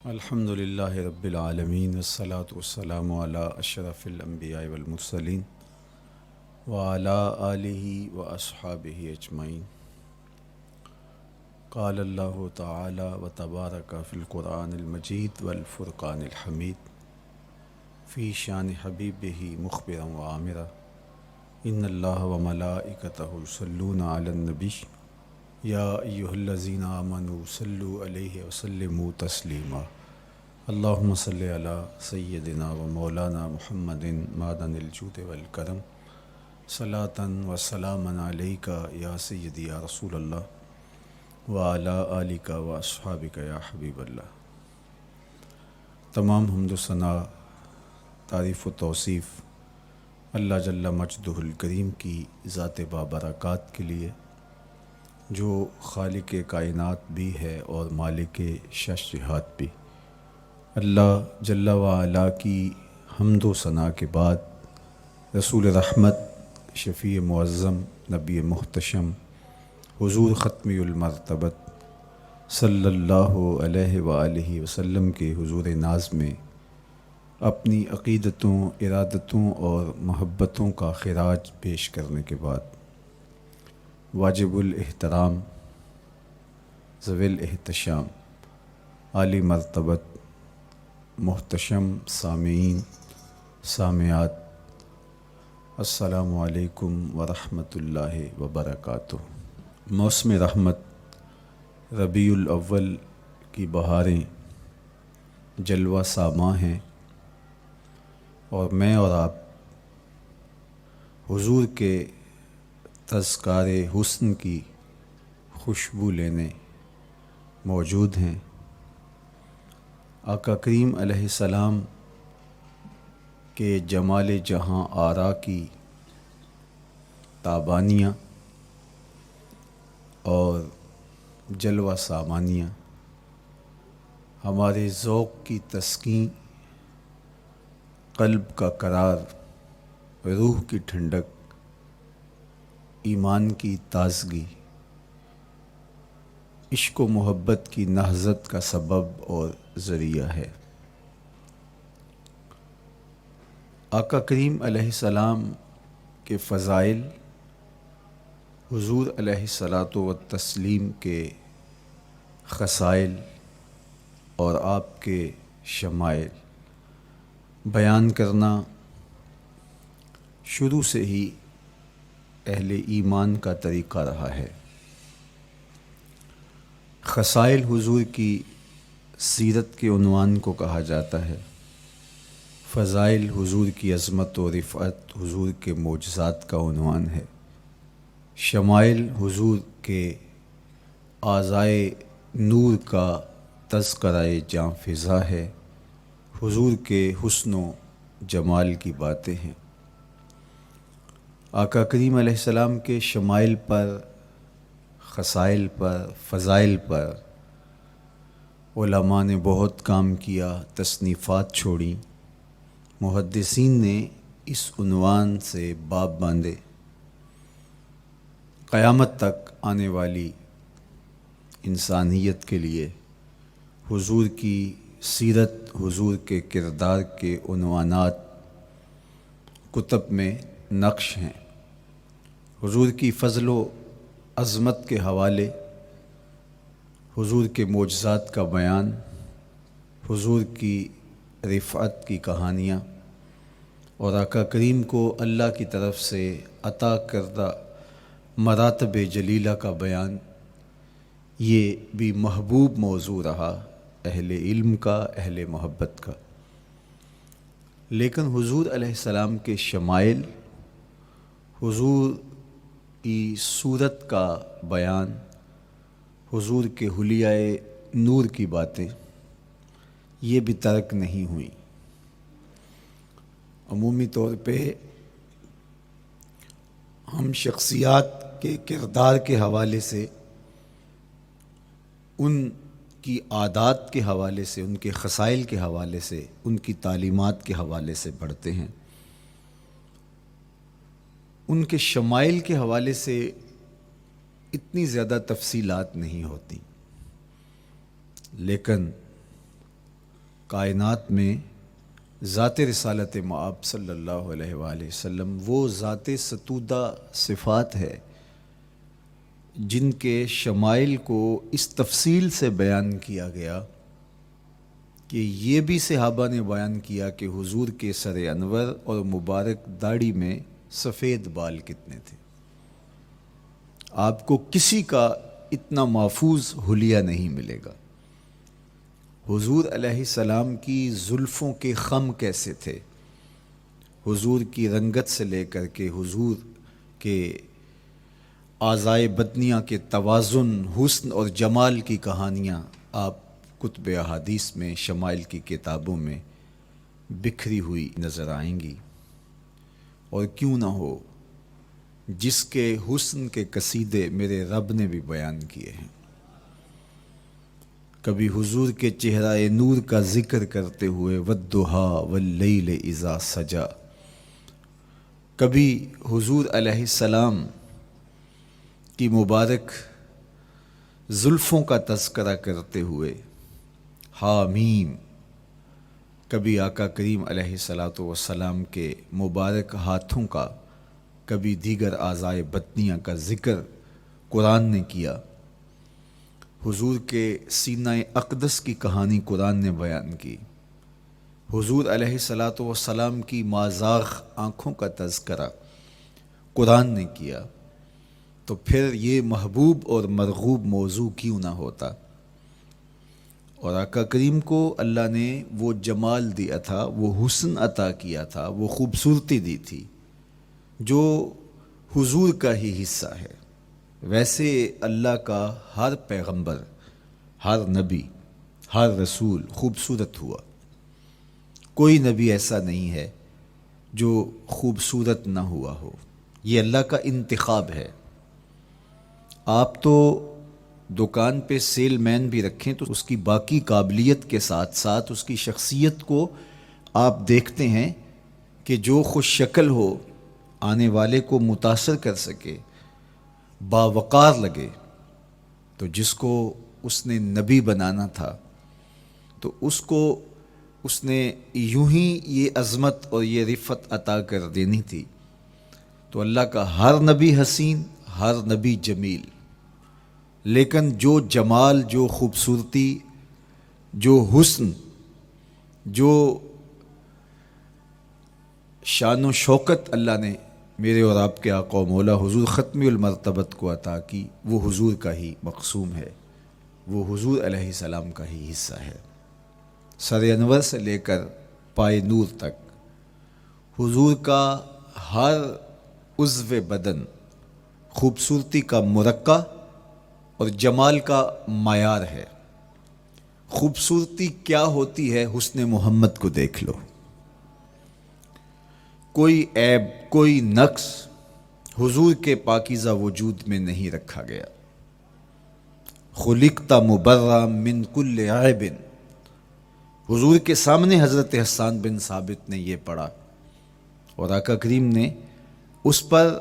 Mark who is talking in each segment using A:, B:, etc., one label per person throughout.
A: الحمد للہ رب العالمین والصلاة والسلام علی اشرف الانبیاء والمرسلین وعلی آلہ واصحابہ اجمعین۔ قال اللہ تعالی وتبارک فی القرآن المجید والفرقان الحمید فی شان حبیبہ مخبرا وعامرا ان اللہ وملائکتہ یصلون علی النبی یا ایہا الذین آمنوا صلوا علیہ وسلموا تسلیما۔ اللہم صلی علی سیدنا و مولانا محمد معدن الجود والکرم صلاۃ و سلاما علیک یا سیدی یا رسول اللہ وعلی آلک و اصحابک یا حبیب اللہ۔ تمام حمد و ثنا، تعریف و توصیف اللہ جل مجدہ الکریم کی ذات بابرکات کے لیے، جو خالق کائنات بھی ہے اور مالک شش جہات بھی۔ اللہ جل وعلا کی حمد و ثنا کے بعد رسول رحمت، شفیع معظم، نبی محتشم، حضور ختمی المرتبت صلی اللہ علیہ وآلہ وسلم کے حضور ناز میں اپنی عقیدتوں، ارادتوں اور محبتوں کا خراج پیش کرنے کے بعد واجب الاحترام، ذوی الاحتشام، عالی مرتبت، محتشم سامعین، سامعات، السلام علیکم ورحمۃ اللہ وبرکاتہ۔ موسم رحمت ربیع الاول کی بہاریں جلوہ ساماں ہیں، اور میں اور آپ حضور کے تذکار حسن کی خوشبو لینے موجود ہیں۔ آقا کریم علیہ السلام کے جمال جہاں آرا کی تابانیاں اور جلوہ سامانیاں ہمارے ذوق کی تسکین، قلب کا قرار، روح کی ٹھنڈک، ایمان کی تازگی، عشق و محبت کی نہضت کا سبب اور ذریعہ ہے۔ آقا کریم علیہ السلام کے فضائل، حضور علیہ الصلاۃ والتسلیم کے خصائل اور آپ کے شمائل بیان کرنا شروع سے ہی اہل ایمان کا طریقہ رہا ہے۔ خصائل حضور کی سیرت کے عنوان کو کہا جاتا ہے، فضائل حضور کی عظمت و رفعت حضور کے معجزات کا عنوان ہے، شمائل حضور کے اعضائے نور کا تذکرہ جاں فضا ہے، حضور کے حسن و جمال کی باتیں ہیں۔ آقا کریم علیہ السلام کے شمائل پر، خصائل پر، فضائل پر علماء نے بہت کام کیا، تصنیفات چھوڑیں، محدثین نے اس عنوان سے باب باندھے۔ قیامت تک آنے والی انسانیت کے لیے حضور کی سیرت، حضور کے کردار کے عنوانات کتب میں نقش ہیں۔ حضور کی فضل و عظمت کے حوالے، حضور کے معجزات کا بیان، حضور کی رفعت کی کہانیاں اور آقا کریم کو اللہ کی طرف سے عطا کردہ مراتب جلیلہ کا بیان، یہ بھی محبوب موضوع رہا اہل علم کا، اہل محبت کا۔ لیکن حضور علیہ السلام کے شمائل، حضور کی صورت کا بیان، حضور کے حلیہ نور کی باتیں، یہ بھی ترک نہیں ہوئیں۔ عمومی طور پہ ہم شخصیات کے کردار کے حوالے سے، ان کی عادات کے حوالے سے، ان کے خصائل کے حوالے سے، ان کی تعلیمات کے حوالے سے پڑھتے ہیں۔ ان کے شمائل کے حوالے سے اتنی زیادہ تفصیلات نہیں ہوتی، لیکن کائنات میں ذات رسالت مآب صلی اللہ علیہ وآلہ وسلم وہ ذات ستودہ صفات ہے جن کے شمائل کو اس تفصیل سے بیان کیا گیا کہ یہ بھی صحابہ نے بیان کیا کہ حضور کے سر انور اور مبارک داڑھی میں سفید بال کتنے تھے۔ آپ کو کسی کا اتنا محفوظ حلیہ نہیں ملے گا۔ حضور علیہ السلام کی زلفوں کے خم کیسے تھے، حضور کی رنگت سے لے کر کے حضور کے اعضائے بدنیہ کے توازن، حسن اور جمال کی کہانیاں آپ کتب احادیث میں، شمائل کی کتابوں میں بکھری ہوئی نظر آئیں گی۔ اور کیوں نہ ہو، جس کے حسن کے قصیدے میرے رب نے بھی بیان کیے ہیں۔ کبھی حضور کے چہرہ نور کا ذکر کرتے ہوئے والضحیٰ واللیل اذا سجا، کبھی حضور علیہ السلام کی مبارک زلفوں کا تذکرہ کرتے ہوئے حامیم، کبھی آقا کریم علیہ الصلاۃ والسلام کے مبارک ہاتھوں کا، کبھی دیگر اعضائے بدنیہ کا ذکر قرآن نے کیا۔ حضور کے سینہ اقدس کی کہانی قرآن نے بیان کی۔ حضور علیہ الصلاۃ والسلام کی مازاغ آنکھوں کا تذکرہ قرآن نے کیا، تو پھر یہ محبوب اور مرغوب موضوع کیوں نہ ہوتا۔ اور آقا کریم کو اللہ نے وہ جمال دیا تھا، وہ حسن عطا کیا تھا، وہ خوبصورتی دی تھی جو حضور کا ہی حصہ ہے۔ ویسے اللہ کا ہر پیغمبر، ہر نبی، ہر رسول خوبصورت ہوا۔ کوئی نبی ایسا نہیں ہے جو خوبصورت نہ ہوا ہو، یہ اللہ کا انتخاب ہے۔ آپ تو دکان پہ سیل مین بھی رکھیں تو اس کی باقی قابلیت کے ساتھ ساتھ اس کی شخصیت کو آپ دیکھتے ہیں کہ جو خوش شکل ہو، آنے والے کو متاثر کر سکے، باوقار لگے۔ تو جس کو اس نے نبی بنانا تھا تو اس کو اس نے یوں ہی یہ عظمت اور یہ رفت عطا کر دینی تھی۔ تو اللہ کا ہر نبی حسین، ہر نبی جمیل، لیکن جو جمال، جو خوبصورتی، جو حسن، جو شان و شوکت اللہ نے میرے اور آپ کے آقا و مولا حضور ختمی المرتبت کو عطا کی، وہ حضور کا ہی مقسوم ہے، وہ حضور علیہ السلام کا ہی حصہ ہے۔ سر انور سے لے کر پائے نور تک حضور کا ہر عضو بدن خوبصورتی کا مرقع اور جمال کا معیار ہے۔ خوبصورتی کیا ہوتی ہے، حسن محمد کو دیکھ لو۔ کوئی عیب، کوئی نقص حضور کے پاکیزہ وجود میں نہیں رکھا گیا۔ خلقت مبرا من کل عیب، حضور کے سامنے حضرت حسان بن ثابت نے یہ پڑھا اور آقا کریم نے اس پر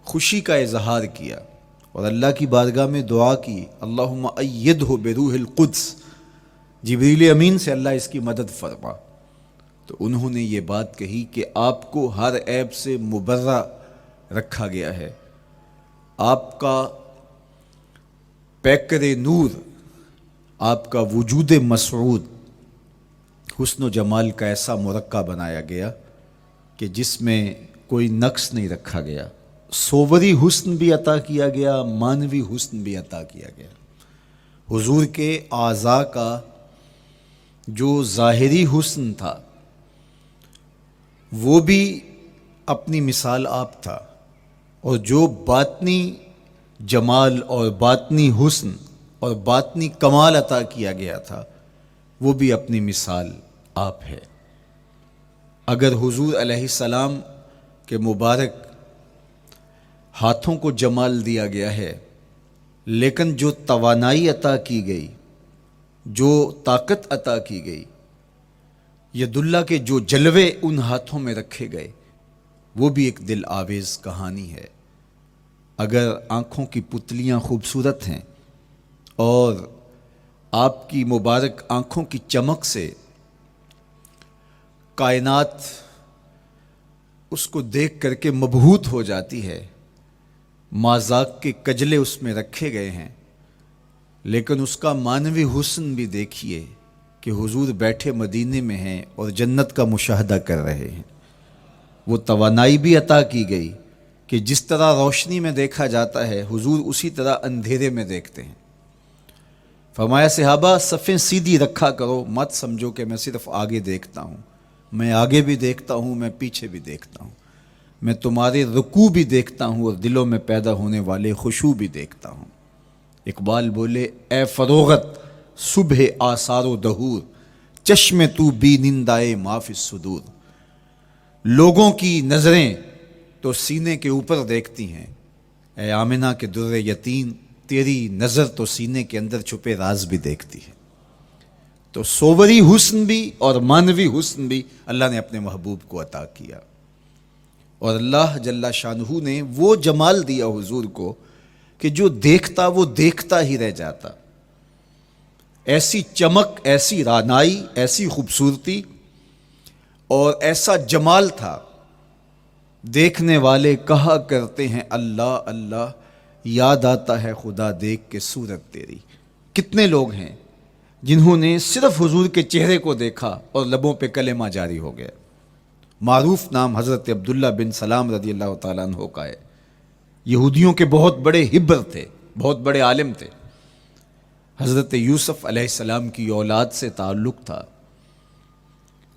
A: خوشی کا اظہار کیا اور اللہ کی بارگاہ میں دعا کی، اللہم ایدہ بروح القدس، جبریل امین سے اللہ اس کی مدد فرما۔ تو انہوں نے یہ بات کہی کہ آپ کو ہر عیب سے مبرہ رکھا گیا ہے، آپ کا پیکر نور، آپ کا وجود مسعود حسن و جمال کا ایسا مرقع بنایا گیا کہ جس میں کوئی نقص نہیں رکھا گیا۔ صوری حسن بھی عطا کیا گیا، مانوی حسن بھی عطا کیا گیا۔ حضور کے اعضاء کا جو ظاہری حسن تھا وہ بھی اپنی مثال آپ تھا، اور جو باطنی جمال اور باطنی حسن اور باطنی کمال عطا کیا گیا تھا وہ بھی اپنی مثال آپ ہے۔ اگر حضور علیہ السلام کے مبارک ہاتھوں کو جمال دیا گیا ہے، لیکن جو توانائی عطا کی گئی، جو طاقت عطا کی گئی، ید اللہ کے جو جلوے ان ہاتھوں میں رکھے گئے، وہ بھی ایک دل آویز کہانی ہے۔ اگر آنکھوں کی پتلیاں خوبصورت ہیں اور آپ کی مبارک آنکھوں کی چمک سے کائنات اس کو دیکھ کر کے مبہوت ہو جاتی ہے، مازاق کے کجلے اس میں رکھے گئے ہیں، لیکن اس کا معنوی حسن بھی دیکھیے کہ حضور بیٹھے مدینے میں ہیں اور جنت کا مشاہدہ کر رہے ہیں۔ وہ توانائی بھی عطا کی گئی کہ جس طرح روشنی میں دیکھا جاتا ہے حضور اسی طرح اندھیرے میں دیکھتے ہیں۔ فرمایا صحابہ صفیں سیدھی رکھا کرو، مت سمجھو کہ میں صرف آگے دیکھتا ہوں، میں آگے بھی دیکھتا ہوں، میں پیچھے بھی دیکھتا ہوں، میں تمہارے رکوع بھی دیکھتا ہوں اور دلوں میں پیدا ہونے والے خشوع بھی دیکھتا ہوں۔ اقبال بولے اے فروغت صبح آثار و دہور، چشم تو بی نندائے ما فی الصدور۔ لوگوں کی نظریں تو سینے کے اوپر دیکھتی ہیں، اے آمنہ کے در یتیم تیری نظر تو سینے کے اندر چھپے راز بھی دیکھتی ہے۔ تو صوری حسن بھی اور معنوی حسن بھی اللہ نے اپنے محبوب کو عطا کیا، اور اللہ جل شانہ نے وہ جمال دیا حضور کو کہ جو دیکھتا وہ دیکھتا ہی رہ جاتا۔ ایسی چمک، ایسی رعنائی، ایسی خوبصورتی اور ایسا جمال تھا، دیکھنے والے کہا کرتے ہیں اللہ اللہ، یاد آتا ہے خدا دیکھ کے صورت تیری۔ کتنے لوگ ہیں جنہوں نے صرف حضور کے چہرے کو دیکھا اور لبوں پہ کلمہ جاری ہو گیا۔ معروف نام حضرت عبداللہ بن سلام رضی اللہ تعالیٰ عنہ کا ہے۔ یہودیوں کے بہت بڑے حبر تھے، بہت بڑے عالم تھے۔ حضرت یوسف علیہ السلام کی اولاد سے تعلق تھا،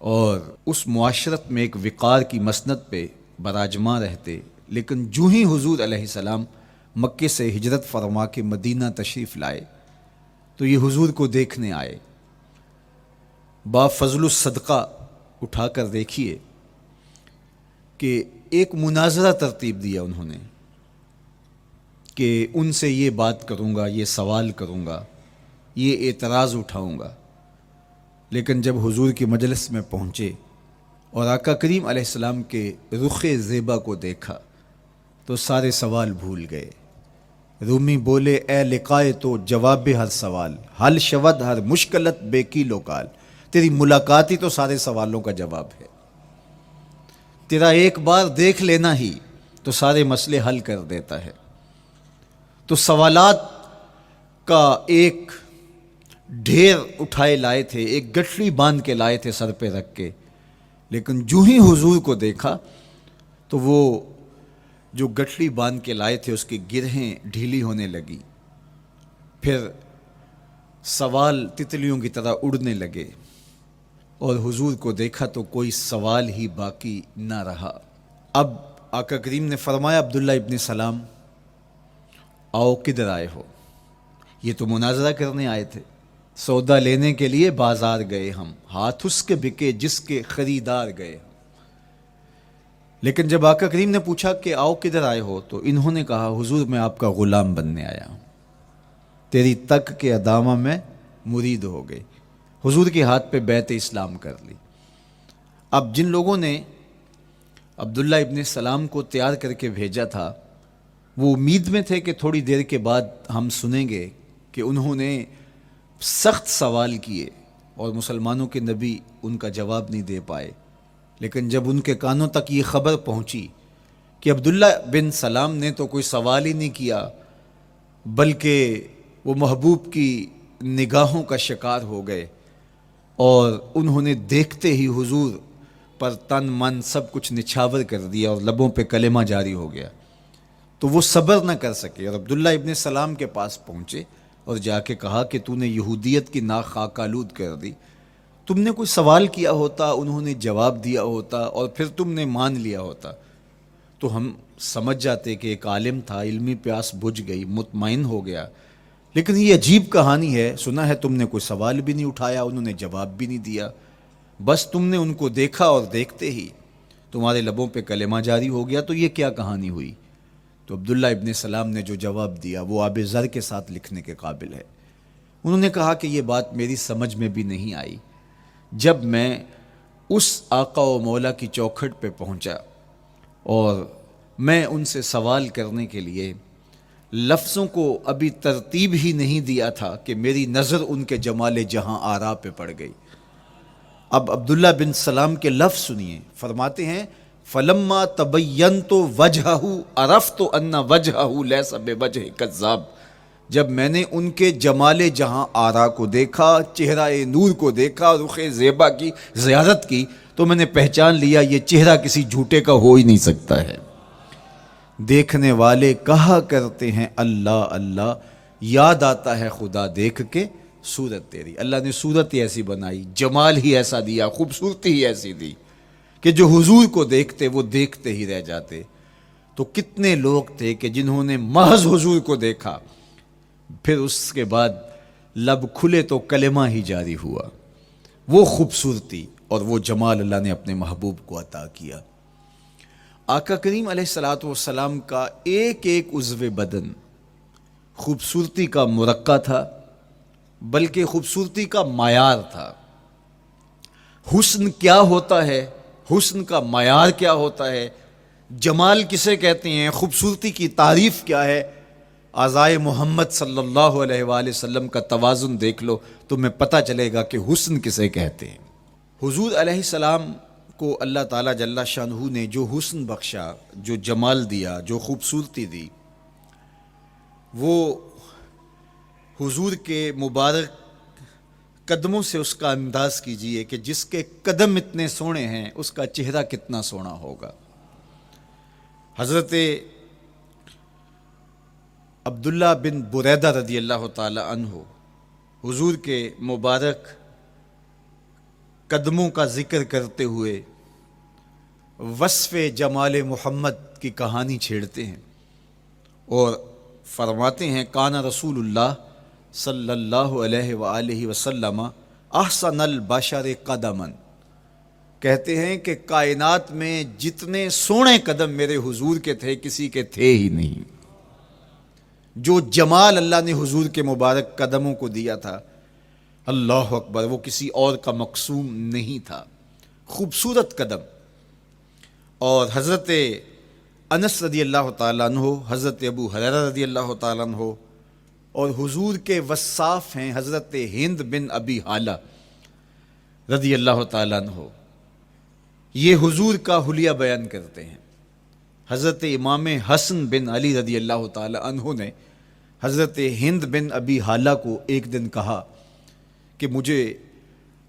A: اور اس معاشرت میں ایک وقار کی مسند پہ براجماں رہتے، لیکن جو ہی حضور علیہ السلام مکے سے ہجرت فرما کے مدینہ تشریف لائے تو یہ حضور کو دیکھنے آئے۔ با فضل الصدقہ اٹھا کر دیکھیے کہ ایک مناظرہ ترتیب دیا انہوں نے کہ ان سے یہ بات کروں گا، یہ سوال کروں گا، یہ اعتراض اٹھاؤں گا، لیکن جب حضور کی مجلس میں پہنچے اور آقا کریم علیہ السلام کے رخ زیبا کو دیکھا تو سارے سوال بھول گئے۔ رومی بولے اے لقائے تو جواب ہر سوال، حل شود ہر مشکلت بے کی لوکال۔ تیری ملاقات ہی تو سارے سوالوں کا جواب ہے، تیرا ایک بار دیکھ لینا ہی تو سارے مسئلے حل کر دیتا ہے۔ تو سوالات کا ایک ڈھیر اٹھائے لائے تھے، ایک گٹھڑی باندھ کے لائے تھے سر پہ رکھ کے، لیکن جو ہی حضور کو دیکھا تو وہ جو گٹھڑی باندھ کے لائے تھے اس کی گرہیں ڈھیلی ہونے لگی، پھر سوال تتلیوں کی طرح اڑنے لگے، اور حضور کو دیکھا تو کوئی سوال ہی باقی نہ رہا۔ اب آقا کریم نے فرمایا عبداللہ ابن سلام آؤ کدھر آئے ہو؟ یہ تو مناظرہ کرنے آئے تھے، سودا لینے کے لیے بازار گئے ہم، ہاتھ اس کے بکے جس کے خریدار گئے ہم۔ لیکن جب آقا کریم نے پوچھا کہ آؤ کدھر آئے ہو تو انہوں نے کہا حضور میں آپ کا غلام بننے آیا ہوں، تیری تک کے ادامہ میں مرید ہو گئے، حضور کے ہاتھ پہ بیعت اسلام کر لی۔ اب جن لوگوں نے عبداللہ ابن سلام کو تیار کر کے بھیجا تھا وہ امید میں تھے کہ تھوڑی دیر کے بعد ہم سنیں گے کہ انہوں نے سخت سوال کیے اور مسلمانوں کے نبی ان کا جواب نہیں دے پائے، لیکن جب ان کے کانوں تک یہ خبر پہنچی کہ عبداللہ بن سلام نے تو کوئی سوال ہی نہیں کیا بلکہ وہ محبوب کی نگاہوں کا شکار ہو گئے، اور انہوں نے دیکھتے ہی حضور پر تن من سب کچھ نچھاور کر دیا اور لبوں پہ کلمہ جاری ہو گیا، تو وہ صبر نہ کر سکے اور عبداللہ ابن سلام کے پاس پہنچے اور جا کے کہا کہ تو نے یہودیت کی ناک خاک آلود کر دی، تم نے کوئی سوال کیا ہوتا، انہوں نے جواب دیا ہوتا اور پھر تم نے مان لیا ہوتا تو ہم سمجھ جاتے کہ ایک عالم تھا، علمی پیاس بجھ گئی، مطمئن ہو گیا، لیکن یہ عجیب کہانی ہے، سنا ہے تم نے کوئی سوال بھی نہیں اٹھایا، انہوں نے جواب بھی نہیں دیا، بس تم نے ان کو دیکھا اور دیکھتے ہی تمہارے لبوں پہ کلمہ جاری ہو گیا، تو یہ کیا کہانی ہوئی؟ تو عبداللہ ابن سلام نے جو جواب دیا وہ آب زر کے ساتھ لکھنے کے قابل ہے۔ انہوں نے کہا کہ یہ بات میری سمجھ میں بھی نہیں آئی، جب میں اس آقا و مولا کی چوکھٹ پہ پہنچا اور میں ان سے سوال کرنے کے لیے لفظوں کو ابھی ترتیب ہی نہیں دیا تھا کہ میری نظر ان کے جمال جہاں آرا پہ پڑ گئی، اب عبداللہ بن سلام کے لفظ سنیے، فرماتے ہیں فلما تبینت وجہہ عرفت ان وجہہ لیس بوجہ کذاب، جب میں نے ان کے جمال جہاں آرا کو دیکھا، چہرہ نور کو دیکھا، رخ زیبا کی زیارت کی، تو میں نے پہچان لیا یہ چہرہ کسی جھوٹے کا ہو ہی نہیں سکتا ہے۔ دیکھنے والے کہا کرتے ہیں اللہ اللہ، یاد آتا ہے خدا دیکھ کے صورت تیری۔ اللہ نے صورت ہی ایسی بنائی، جمال ہی ایسا دیا، خوبصورتی ہی ایسی دی کہ جو حضور کو دیکھتے وہ دیکھتے ہی رہ جاتے۔ تو کتنے لوگ تھے کہ جنہوں نے محض حضور کو دیکھا، پھر اس کے بعد لب کھلے تو کلمہ ہی جاری ہوا۔ وہ خوبصورتی اور وہ جمال اللہ نے اپنے محبوب کو عطا کیا۔ آقا کریم علیہ الصلوۃ والسلام کا ایک ایک عضو بدن خوبصورتی کا مرقع تھا، بلکہ خوبصورتی کا معیار تھا۔ حسن کیا ہوتا ہے، حسن کا معیار کیا ہوتا ہے، جمال کسے کہتے ہیں، خوبصورتی کی تعریف کیا ہے، اعضائے محمد صلی اللہ علیہ وآلہ وسلم کا توازن دیکھ لو تو تمہیں پتہ چلے گا کہ حسن کسے کہتے ہیں۔ حضور علیہ السلام کو اللہ تعالیٰ جل شانہ نے جو حسن بخشا، جو جمال دیا، جو خوبصورتی دی، وہ حضور کے مبارک قدموں سے اس کا انداز کیجئے کہ جس کے قدم اتنے سونے ہیں اس کا چہرہ کتنا سونا ہوگا۔ حضرت عبداللہ بن بریدہ رضی اللہ تعالی عنہ حضور کے مبارک قدموں کا ذکر کرتے ہوئے وصف جمال محمد کی کہانی چھیڑتے ہیں اور فرماتے ہیں کان رسول اللہ صلی اللہ علیہ وآلہ وسلم احسن البشر قدما، کہتے ہیں کہ کائنات میں جتنے سونے قدم میرے حضور کے تھے کسی کے تھے ہی نہیں۔ جو جمال اللہ نے حضور کے مبارک قدموں کو دیا تھا، اللہ اکبر، وہ کسی اور کا مقسوم نہیں تھا۔ خوبصورت قدم۔ اور حضرت انس رضی اللہ تعالیٰ عنہ، حضرت ابو ہریرہ رضی اللہ تعالیٰ عنہ، اور حضور کے وصاف ہیں حضرت ہند بن ابی حالہ رضی اللہ تعالیٰ عنہ، یہ حضور کا حلیہ بیان کرتے ہیں۔ حضرت امام حسن بن علی رضی اللہ تعالیٰ عنہ نے حضرت ہند بن ابی حالہ کو ایک دن کہا کہ مجھے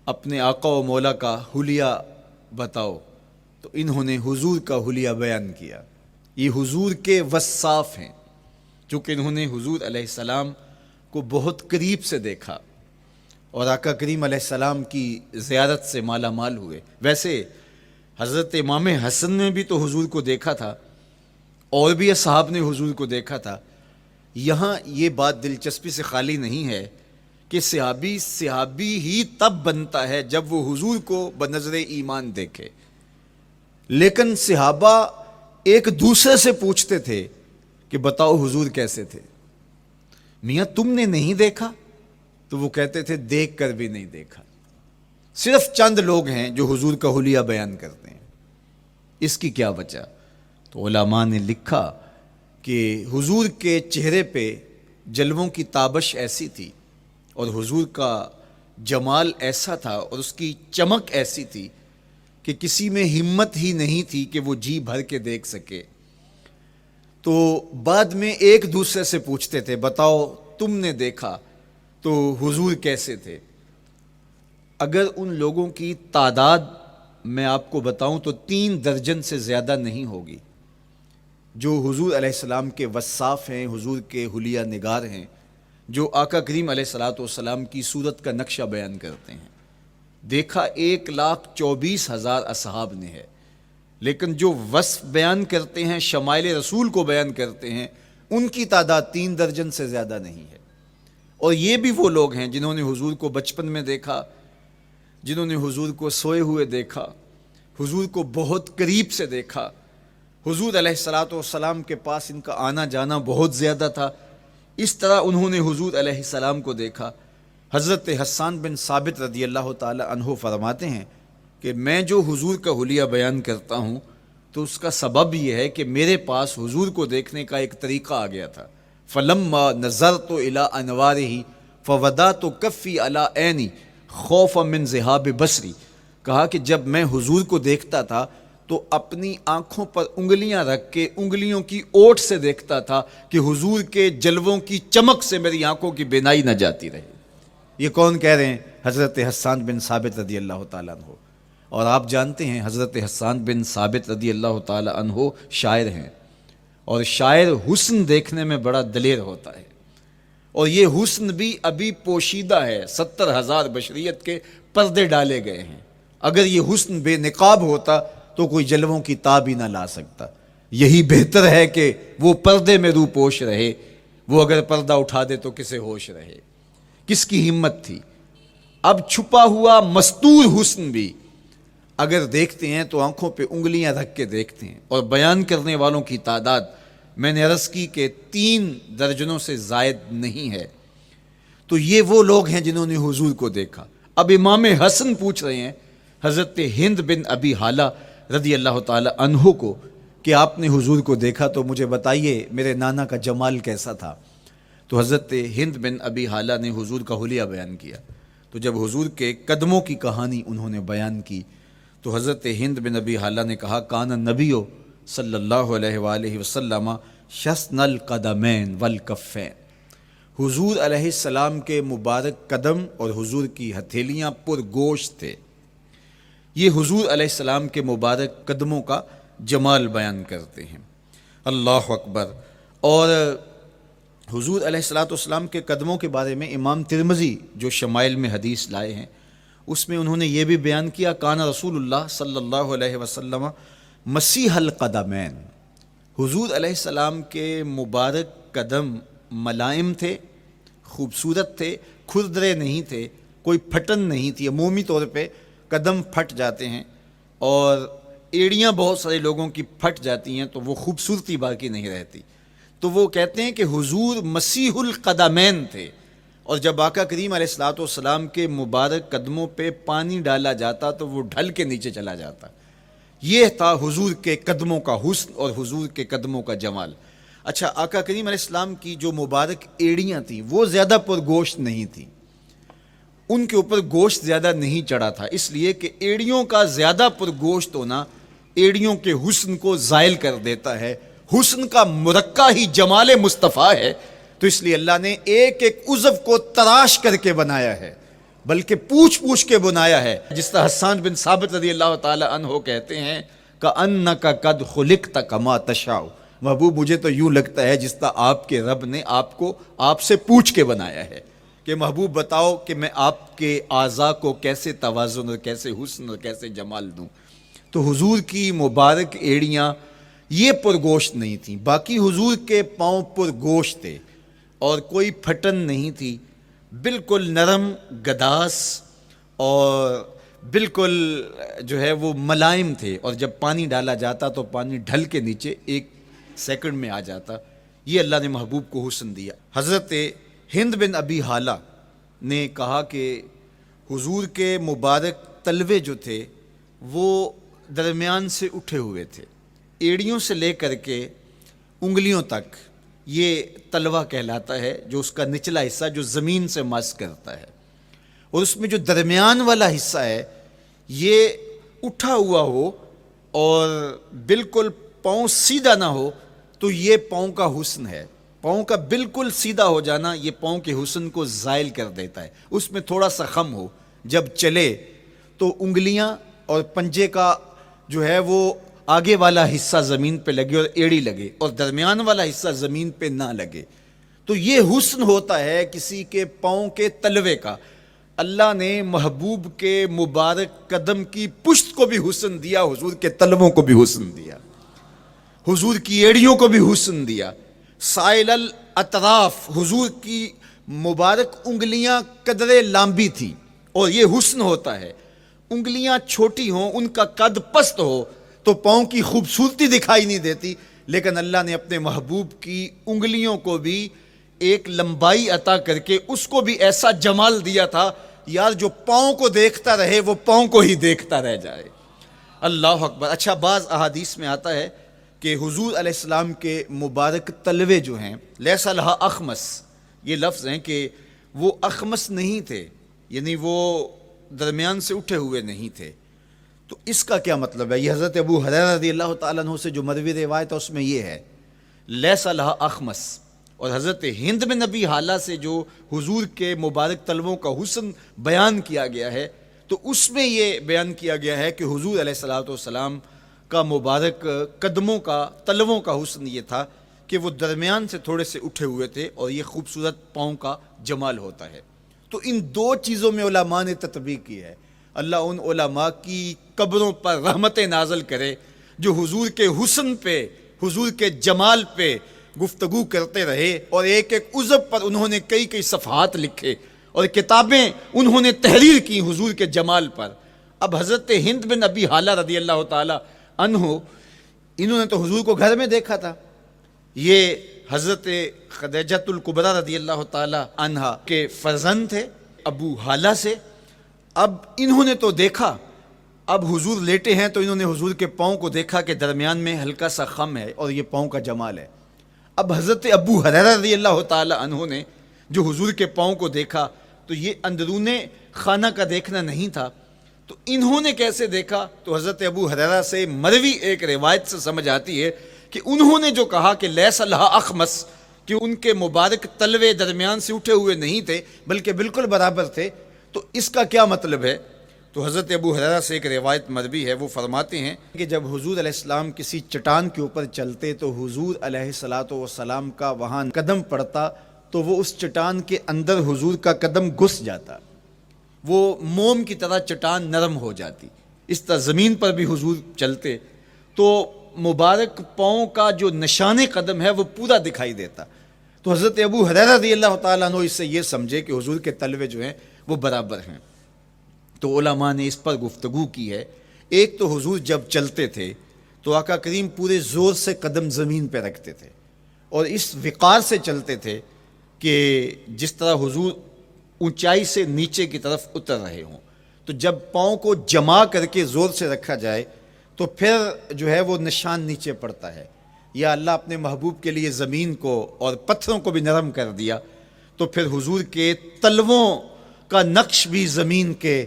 A: اپنے آقا و مولا کا حلیہ بتاؤ، تو انہوں نے حضور کا حلیہ بیان کیا۔ یہ حضور کے وصاف ہیں، چونکہ انہوں نے حضور علیہ السلام کو بہت قریب سے دیکھا اور آقا کریم علیہ السلام کی زیارت سے مالا مال ہوئے۔ ویسے حضرت امام حسن نے بھی تو حضور کو دیکھا تھا، اور بھی اصحاب نے حضور کو دیکھا تھا۔ یہاں یہ بات دلچسپی سے خالی نہیں ہے کہ صحابی ہی تب بنتا ہے جب وہ حضور کو بنظر ایمان دیکھے، لیکن صحابہ ایک دوسرے سے پوچھتے تھے کہ بتاؤ حضور کیسے تھے؟ میاں تم نے نہیں دیکھا؟ تو وہ کہتے تھے دیکھ کر بھی نہیں دیکھا۔ صرف چند لوگ ہیں جو حضور کا حلیہ بیان کرتے ہیں۔ اس کی کیا وجہ؟ تو علماء نے لکھا کہ حضور کے چہرے پہ جلووں کی تابش ایسی تھی اور حضور کا جمال ایسا تھا اور اس کی چمک ایسی تھی کہ کسی میں ہمت ہی نہیں تھی کہ وہ جی بھر کے دیکھ سکے۔ تو بعد میں ایک دوسرے سے پوچھتے تھے بتاؤ تم نے دیکھا تو حضور کیسے تھے؟ اگر ان لوگوں کی تعداد میں آپ کو بتاؤں تو 3 درجن سے زیادہ نہیں ہوگی جو حضور علیہ السلام کے وصاف ہیں، حضور کے حلیہ نگار ہیں، جو آقا کریم علیہ الصلوۃ والسلام کی صورت کا نقشہ بیان کرتے ہیں۔ دیکھا 1,24,000 اصحاب نے ہے، لیکن جو وصف بیان کرتے ہیں، شمائل رسول کو بیان کرتے ہیں، ان کی تعداد 3 درجن سے زیادہ نہیں ہے۔ اور یہ بھی وہ لوگ ہیں جنہوں نے حضور کو بچپن میں دیکھا، جنہوں نے حضور کو سوئے ہوئے دیکھا، حضور کو بہت قریب سے دیکھا۔ حضور علیہ الصلوۃ والسلام کے پاس ان کا آنا جانا بہت زیادہ تھا، اس طرح انہوں نے حضور علیہ السلام کو دیکھا۔ حضرت حسان بن ثابت رضی اللہ تعالی عنہ فرماتے ہیں کہ میں جو حضور کا حلیہ بیان کرتا ہوں تو اس کا سبب یہ ہے کہ میرے پاس حضور کو دیکھنے کا ایک طریقہ آ گیا تھا۔ فلما نظرت الی انوارہ فودعت کفی علی عینی خوفا من ذہاب بصری، کہا کہ جب میں حضور کو دیکھتا تھا تو اپنی آنکھوں پر انگلیاں رکھ کے انگلیوں کی اوٹ سے دیکھتا تھا کہ حضور کے جلووں کی چمک سے میری آنکھوں کی بینائی نہ جاتی رہے۔ یہ کون کہہ رہے ہیں؟ حضرت حسان بن ثابت رضی اللہ تعالیٰ عنہ۔ اور آپ جانتے ہیں حضرت حسان بن ثابت رضی اللہ تعالیٰ عنہ شاعر ہیں، اور شاعر حسن دیکھنے میں بڑا دلیر ہوتا ہے، اور یہ حسن بھی ابھی پوشیدہ ہے، 70,000 بشریت کے پردے ڈالے گئے ہیں۔ اگر یہ حسن بے نقاب ہوتا تو کوئی جلووں کی تاب ہی نہ لا سکتا۔ یہی بہتر ہے کہ وہ پردے میں رو پوش رہے، وہ اگر پردہ اٹھا دے تو کسے ہوش رہے۔ کس کی ہمت تھی؟ اب چھپا ہوا مستور حسن بھی اگر دیکھتے ہیں تو آنکھوں پہ انگلیاں رکھ کے دیکھتے ہیں، اور بیان کرنے والوں کی تعداد میں نے عرض کی کہ 3 درجنوں سے زائد نہیں ہے۔ تو یہ وہ لوگ ہیں جنہوں نے حضور کو دیکھا۔ اب امام حسن پوچھ رہے ہیں حضرت ہند بن ابی حالہ رضی اللہ تعالی عنہ کو کہ آپ نے حضور کو دیکھا تو مجھے بتائیے میرے نانا کا جمال کیسا تھا۔ تو حضرت ہند بن ابی حالہ نے حضور کا حلیہ بیان کیا۔ تو جب حضور کے قدموں کی کہانی انہوں نے بیان کی تو حضرت ہند بن ابی حالہ نے کہا کان النبی صلی اللہ علیہ وآلہ وسلم شسن القدمین والکفین، حضور علیہ السلام کے مبارک قدم اور حضور کی ہتھیلیاں پر گوشت تھے۔ یہ حضور علیہ السلام کے مبارک قدموں کا جمال بیان کرتے ہیں۔ اللہ اکبر۔ اور حضور علیہ السلام کے قدموں کے بارے میں امام ترمذی جو شمائل میں حدیث لائے ہیں اس میں انہوں نے یہ بھی بیان کیا کان رسول اللہ صلی اللہ علیہ وسلم مسیح القدمین، حضور علیہ السلام کے مبارک قدم ملائم تھے، خوبصورت تھے، کھردرے نہیں تھے، کوئی پھٹن نہیں تھی۔ عمومی طور پہ قدم پھٹ جاتے ہیں اور ایڑیاں بہت سارے لوگوں کی پھٹ جاتی ہیں تو وہ خوبصورتی باقی نہیں رہتی۔ تو وہ کہتے ہیں کہ حضور مسیح القدمین تھے، اور جب آقا کریم علیہ السلام کے مبارک قدموں پہ پانی ڈالا جاتا تو وہ ڈھل کے نیچے چلا جاتا۔ یہ تھا حضور کے قدموں کا حسن اور حضور کے قدموں کا جمال۔ اچھا، آقا کریم علیہ السلام کی جو مبارک ایڑیاں تھیں وہ زیادہ پر گوشت نہیں تھیں، ان کے اوپر گوشت زیادہ نہیں چڑھا تھا، اس لیے کہ ایڑیوں کا زیادہ پر گوشت ہونا ایڑیوں کے حسن کو زائل کر دیتا ہے۔ حسن کا مرقع ہی جمال مصطفیٰ ہے، تو اس لیے اللہ نے ایک ایک عضو کو تراش کر کے بنایا ہے، بلکہ پوچھ پوچھ کے بنایا ہے۔ جس طرح حسان بن ثابت رضی اللہ تعالی عنہ کہتے ہیں کَأَنَّكَ قَدْ خُلِقْتَ كَمَا تَشَاءُ، محبوب مجھے تو یوں لگتا ہے جس طرح آپ کے رب نے آپ کو آپ سے پوچھ کے بنایا ہے کہ محبوب بتاؤ کہ میں آپ کے اعضاء کو کیسے توازن اور کیسے حسن اور کیسے جمال دوں۔ تو حضور کی مبارک ایڑیاں یہ پرگوشت نہیں تھیں، باقی حضور کے پاؤں پرگوشت تھے اور کوئی پھٹن نہیں تھی، بالکل نرم گداس اور بالکل جو ہے وہ ملائم تھے، اور جب پانی ڈالا جاتا تو پانی ڈھل کے نیچے 1 سیکنڈ میں آ جاتا۔ یہ اللہ نے محبوب کو حسن دیا۔ حضرت ہند بن ابی حالہ نے کہا کہ حضور کے مبارک تلوے جو تھے وہ درمیان سے اٹھے ہوئے تھے، ایڑیوں سے لے کر کے انگلیوں تک یہ تلوہ کہلاتا ہے، جو اس کا نچلا حصہ جو زمین سے مس کرتا ہے، اور اس میں جو درمیان والا حصہ ہے یہ اٹھا ہوا ہو اور بالکل پاؤں سیدھا نہ ہو تو یہ پاؤں کا حسن ہے۔ پاؤں کا بالکل سیدھا ہو جانا یہ پاؤں کے حسن کو زائل کر دیتا ہے۔ اس میں تھوڑا سا خم ہو، جب چلے تو انگلیاں اور پنجے کا جو ہے وہ آگے والا حصہ زمین پہ لگے اور ایڑی لگے، اور درمیان والا حصہ زمین پہ نہ لگے، تو یہ حسن ہوتا ہے کسی کے پاؤں کے تلوے کا۔ اللہ نے محبوب کے مبارک قدم کی پشت کو بھی حسن دیا، حضور کے تلووں کو بھی حسن دیا، حضور کی ایڑیوں کو بھی حسن دیا۔ سائل الاطراف، حضور کی مبارک انگلیاں قدرے لامبی تھیں، اور یہ حسن ہوتا ہے۔ انگلیاں چھوٹی ہوں، ان کا قد پست ہو تو پاؤں کی خوبصورتی دکھائی نہیں دیتی، لیکن اللہ نے اپنے محبوب کی انگلیوں کو بھی ایک لمبائی عطا کر کے اس کو بھی ایسا جمال دیا تھا یار جو پاؤں کو دیکھتا رہے وہ پاؤں کو ہی دیکھتا رہ جائے۔ اللہ اکبر۔ اچھا، بعض احادیث میں آتا ہے کہ حضور علیہ السلام کے مبارک تلوے جو ہیں لیس لہا اخمس، یہ لفظ ہیں کہ وہ اخمس نہیں تھے، یعنی وہ درمیان سے اٹھے ہوئے نہیں تھے، تو اس کا کیا مطلب ہے؟ یہ حضرت ابو ہریرہ رضی اللہ تعالیٰ عنہ سے جو مروی روایت ہے اس میں یہ ہے لیس لہا اخمس، اور حضرت ہند بن نبی حالہ سے جو حضور کے مبارک تلووں کا حسن بیان کیا گیا ہے، تو اس میں یہ بیان کیا گیا ہے کہ حضور علیہ الصلوۃ والسلام کا مبارک قدموں کا تلووں کا حسن یہ تھا کہ وہ درمیان سے تھوڑے سے اٹھے ہوئے تھے، اور یہ خوبصورت پاؤں کا جمال ہوتا ہے۔ تو ان دو چیزوں میں علماء نے تطبیق کی ہے۔ اللہ ان علماء کی قبروں پر رحمتیں نازل کرے جو حضور کے حسن پہ، حضور کے جمال پہ گفتگو کرتے رہے، اور ایک ایک عضو پر انہوں نے کئی کئی صفحات لکھے اور کتابیں انہوں نے تحریر کی حضور کے جمال پر۔ اب حضرت ہند بن ابی حالہ رضی اللہ تعالی عنہ، انہوں نے تو حضور کو گھر میں دیکھا تھا، یہ حضرت خدیجۃ الکبریٰ رضی اللہ تعالی عنہا کے فرزند تھے ابو حالہ سے۔ اب انہوں نے تو دیکھا، اب حضور لیٹے ہیں تو انہوں نے حضور کے پاؤں کو دیکھا کہ درمیان میں ہلکا سا خم ہے اور یہ پاؤں کا جمال ہے۔ اب حضرت ابو ہریرہ رضی اللہ تعالی عنہ نے جو حضور کے پاؤں کو دیکھا تو یہ اندرون خانہ کا دیکھنا نہیں تھا، تو انہوں نے کیسے دیکھا؟ تو حضرت ابو ہریرہ سے مروی ایک روایت سے سمجھ آتی ہے کہ انہوں نے جو کہا کہ لیس لہا اخمس، کہ ان کے مبارک تلوے درمیان سے اٹھے ہوئے نہیں تھے بلکہ بالکل برابر تھے، تو اس کا کیا مطلب ہے؟ تو حضرت ابو ہریرہ سے ایک روایت مروی ہے، وہ فرماتے ہیں کہ جب حضور علیہ السلام کسی چٹان کے اوپر چلتے تو حضور علیہ الصلوۃ والسلام کا وہاں قدم پڑتا تو وہ اس چٹان کے اندر حضور کا قدم گھس جاتا، وہ موم کی طرح چٹان نرم ہو جاتی۔ اس طرح زمین پر بھی حضور چلتے تو مبارک پاؤں کا جو نشان قدم ہے وہ پورا دکھائی دیتا۔ تو حضرت ابو ہریرہ رضی اللہ تعالیٰ عنہ اس سے یہ سمجھے کہ حضور کے تلوے جو ہیں وہ برابر ہیں۔ تو علماء نے اس پر گفتگو کی ہے۔ ایک تو حضور جب چلتے تھے تو آقا کریم پورے زور سے قدم زمین پہ رکھتے تھے اور اس وقار سے چلتے تھے کہ جس طرح حضور اونچائی سے نیچے کی طرف اتر رہے ہوں، تو جب پاؤں کو جما کر کے زور سے رکھا جائے تو پھر جو ہے وہ نشان نیچے پڑتا ہے۔ یا اللہ اپنے محبوب کے لیے زمین کو اور پتھروں کو بھی نرم کر دیا تو پھر حضور کے تلووں کا نقش بھی زمین کے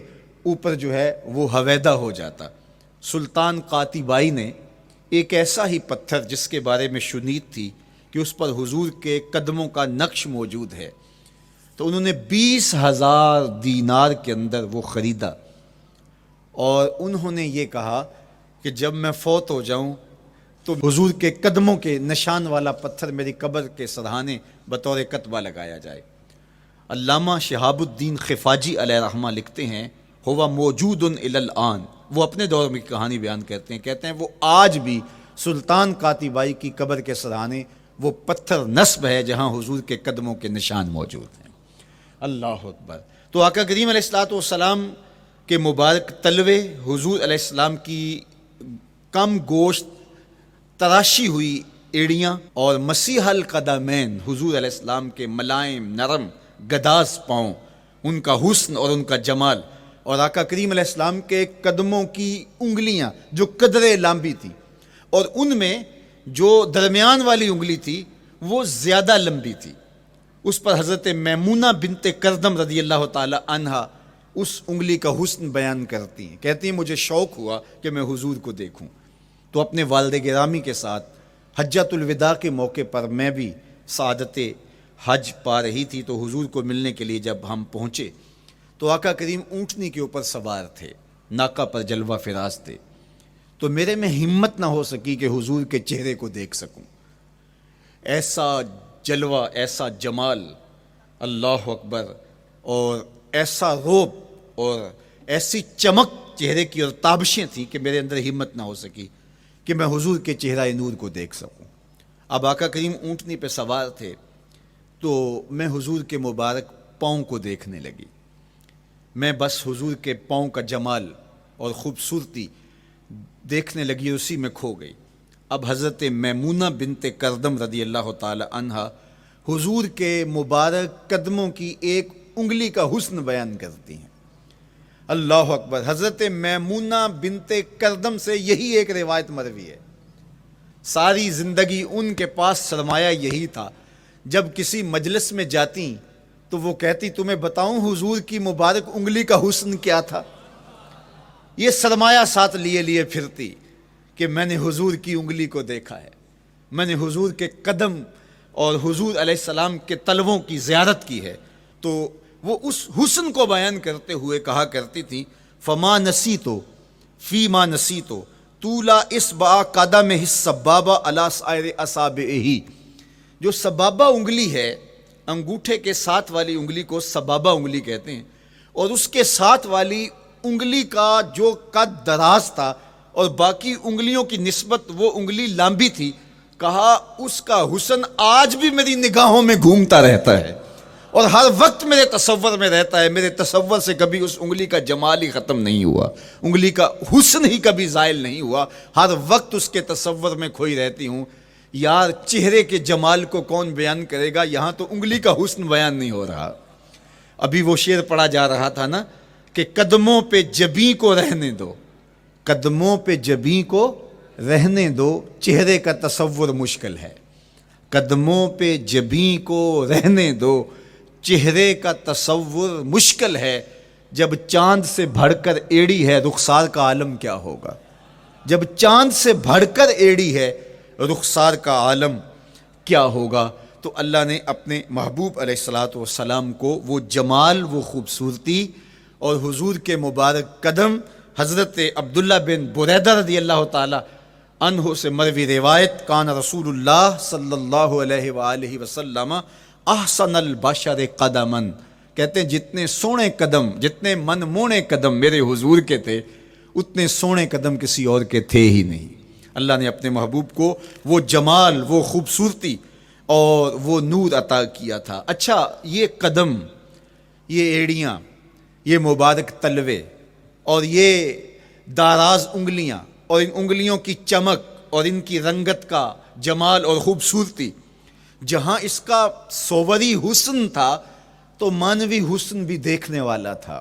A: اوپر جو ہے وہ حویدہ ہو جاتا۔ سلطان قاتیبائی نے ایک ایسا ہی پتھر جس کے بارے میں شنید تھی کہ اس پر حضور کے قدموں کا نقش موجود ہے، تو انہوں نے 20,000 دینار کے اندر وہ خریدا، اور انہوں نے یہ کہا کہ جب میں فوت ہو جاؤں تو حضور کے قدموں کے نشان والا پتھر میری قبر کے سرہانے بطور کتبہ لگایا جائے۔ علامہ شہاب الدین خفاجی علیہ رحمہ لکھتے ہیں ہوا موجود الی الآن، وہ اپنے دور میں کہانی بیان کرتے ہیں وہ آج بھی سلطان قاتیبائی کی قبر کے سرہانے وہ پتھر نصب ہے جہاں حضور کے قدموں کے نشان موجود ہیں۔ اللہ اکبر۔ تو آقا کریم علیہ الصلوۃ والسلام کے مبارک تلوے، حضور علیہ السلام کی کم گوشت تراشی ہوئی ایڑیاں اور مسیح القدمین، حضور علیہ السلام کے ملائم نرم گداز پاؤں، ان کا حسن اور ان کا جمال، اور آقا کریم علیہ السلام کے قدموں کی انگلیاں جو قدرے لمبی تھی، اور ان میں جو درمیان والی انگلی تھی وہ زیادہ لمبی تھی، اس پر حضرت میمونہ بنت کردم رضی اللہ تعالی عنہا اس انگلی کا حسن بیان کرتی ہیں، کہتی ہیں مجھے شوق ہوا کہ میں حضور کو دیکھوں، تو اپنے والد گرامی کے ساتھ حجۃ الوداع کے موقع پر میں بھی سعادت حج پا رہی تھی، تو حضور کو ملنے کے لیے جب ہم پہنچے تو آقا کریم اونٹنی کے اوپر سوار تھے، ناقہ پر جلوہ فراز تھے، تو میرے میں ہمت نہ ہو سکی کہ حضور کے چہرے کو دیکھ سکوں۔ ایسا جلوہ، ایسا جمال، اللہ اکبر، اور ایسا روب اور ایسی چمک چہرے کی اور تابشیں تھیں کہ میرے اندر ہمت نہ ہو سکی کہ میں حضور کے چہرہ نور کو دیکھ سکوں۔ اب آقا کریم اونٹنی پہ سوار تھے تو میں حضور کے مبارک پاؤں کو دیکھنے لگی، میں بس حضور کے پاؤں کا جمال اور خوبصورتی دیکھنے لگی، اسی میں کھو گئی۔ اب حضرت میمونہ بنت کردم رضی اللہ تعالی عنہا حضور کے مبارک قدموں کی ایک انگلی کا حسن بیان کرتی ہیں۔ اللہ اکبر۔ حضرت میمونہ بنت کردم سے یہی ایک روایت مروی ہے، ساری زندگی ان کے پاس سرمایہ یہی تھا، جب کسی مجلس میں جاتی تو وہ کہتی تمہیں بتاؤں حضور کی مبارک انگلی کا حسن کیا تھا؟ یہ سرمایہ ساتھ لیے لیے پھرتی کہ میں نے حضور کی انگلی کو دیکھا ہے، میں نے حضور کے قدم اور حضور علیہ السلام کے تلووں کی زیارت کی ہے. تو وہ اس حسن کو بیان کرتے ہوئے کہا کرتی تھی فما نسیتو فی ما نسیتو طولا اصبع قدم السبابہ علی سائر اصابعہ. جو سبابہ انگلی ہے، انگوٹھے کے ساتھ والی انگلی کو سبابہ انگلی کہتے ہیں، اور اس کے ساتھ والی انگلی کا جو قد دراز تھا اور باقی انگلیوں کی نسبت وہ انگلی لمبی تھی، کہا اس کا حسن آج بھی میری نگاہوں میں گھومتا رہتا ہے اور ہر وقت میرے تصور میں رہتا ہے. میرے تصور سے کبھی اس انگلی کا جمال ہی ختم نہیں ہوا، انگلی کا حسن ہی کبھی زائل نہیں ہوا، ہر وقت اس کے تصور میں کھوئی رہتی ہوں. یار چہرے کے جمال کو کون بیان کرے گا، یہاں تو انگلی کا حسن بیان نہیں ہو رہا. ابھی وہ شعر پڑھا جا رہا تھا نا کہ قدموں پہ جبیں کو رہنے دو، قدموں پہ جبیں کو رہنے دو، چہرے کا تصور مشکل ہے. قدموں پہ جبیں کو رہنے دو، چہرے کا تصور مشکل ہے. جب چاند سے بڑھ کر ایڑی ہے رخسار کا عالم کیا ہوگا، جب چاند سے بڑھ کر ایڑی ہے رخسار کا عالم کیا ہوگا. تو اللہ نے اپنے محبوب علیہ الصلوۃ والسلام کو وہ جمال، وہ خوبصورتی اور حضور کے مبارک قدم، حضرت عبداللہ بن بریدہ رضی اللہ تعالی عنہ سے مروی روایت، کان رسول اللہ صلی اللہ علیہ وآلہ وسلم احسن البشر قدما، کہتے ہیں جتنے سونے قدم، جتنے من مونے قدم میرے حضور کے تھے، اتنے سونے قدم کسی اور کے تھے ہی نہیں. اللہ نے اپنے محبوب کو وہ جمال، وہ خوبصورتی اور وہ نور عطا کیا تھا. اچھا، یہ قدم، یہ ایڑیاں، یہ مبارک تلوے اور یہ داراز انگلیاں اور ان انگلیوں کی چمک اور ان کی رنگت کا جمال اور خوبصورتی، جہاں اس کا صوری حسن تھا تو مانوی حسن بھی دیکھنے والا تھا.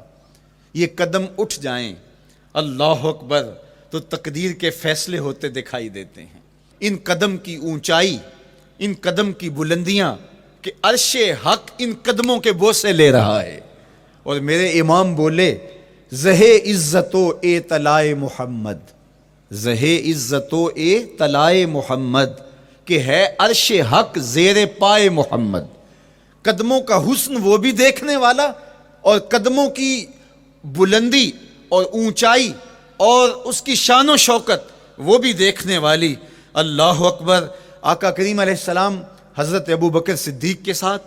A: یہ قدم اٹھ جائیں اللہ اکبر تو تقدیر کے فیصلے ہوتے دکھائی دیتے ہیں. ان قدم کی اونچائی، ان قدم کی بلندیاں کہ عرش حق ان قدموں کے بوسے لے رہا ہے. اور میرے امام بولے زہ عزت و اے طلائے محمد، زہ عزت و اے طلائے محمد، کہ ہے عرش حق زیر پائے محمد. قدموں کا حسن وہ بھی دیکھنے والا اور قدموں کی بلندی اور اونچائی اور اس کی شان و شوکت وہ بھی دیکھنے والی. اللہ اکبر. آقا کریم علیہ السلام حضرت ابو بکر صدیق کے ساتھ،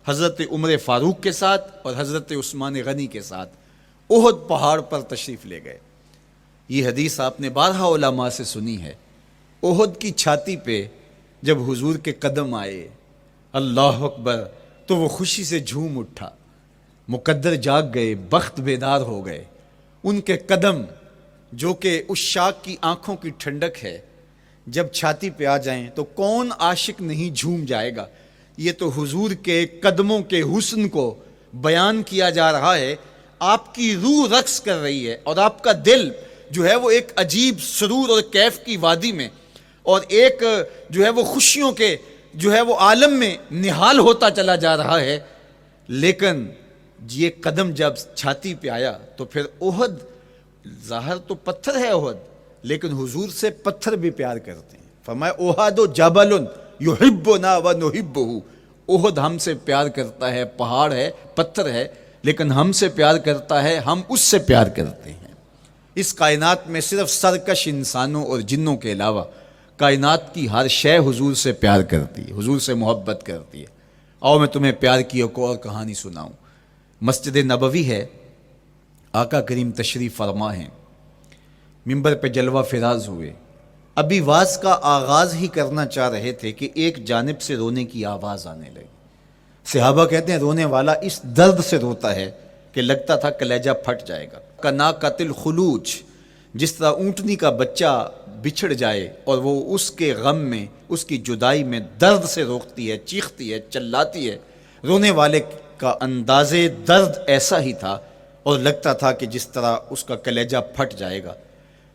A: حضرت عمر فاروق کے ساتھ اور حضرت عثمان غنی کے ساتھ احد پہاڑ پر تشریف لے گئے. یہ حدیث آپ نے بارہا علماء سے سنی ہے. احد کی چھاتی پہ جب حضور کے قدم آئے اللہ اکبر تو وہ خوشی سے جھوم اٹھا، مقدر جاگ گئے، بخت بیدار ہو گئے. ان کے قدم جو کہ اس شاک کی آنکھوں کی ٹھنڈک ہے، جب چھاتی پہ آ جائیں تو کون عاشق نہیں جھوم جائے گا. یہ تو حضور کے قدموں کے حسن کو بیان کیا جا رہا ہے. آپ کی روح رقص کر رہی ہے اور آپ کا دل جو ہے وہ ایک عجیب سرور اور کیف کی وادی میں اور ایک جو ہے وہ خوشیوں کے جو ہے وہ عالم میں نہال ہوتا چلا جا رہا ہے. لیکن یہ قدم جب چھاتی پہ آیا تو پھر احد، ظاہر تو پتھر ہے احد، لیکن حضور سے پتھر بھی پیار کرتے ہیں. فرمایا احد جبل یحبنا ونحبہ، احد ہم سے پیار کرتا ہے، پہاڑ ہے، پتھر ہے، لیکن ہم سے پیار کرتا ہے، ہم اس سے پیار کرتے ہیں. اس کائنات میں صرف سرکش انسانوں اور جنوں کے علاوہ کائنات کی ہر شے حضور سے پیار کرتی ہے، حضور سے محبت کرتی ہے. آؤ میں تمہیں پیار کی ایک اور کہانی سناؤں. مسجد نبوی ہے، آقا کریم تشریف فرما ہیں، منبر پہ جلوہ فراز ہوئے. ابھی واز کا آغاز ہی کرنا چاہ رہے تھے کہ ایک جانب سے رونے کی آواز آنے لگی. صحابہ کہتے ہیں رونے والا اس درد سے روتا ہے کہ لگتا تھا کلیجہ پھٹ جائے گا. کنا قتل خلوج، جس طرح اونٹنی کا بچہ بچھڑ جائے اور وہ اس کے غم میں، اس کی جدائی میں درد سے روکتی ہے، چیختی ہے، چلاتی ہے. رونے والے کا انداز درد ایسا ہی تھا اور لگتا تھا کہ جس طرح اس کا کلیجہ پھٹ جائے گا.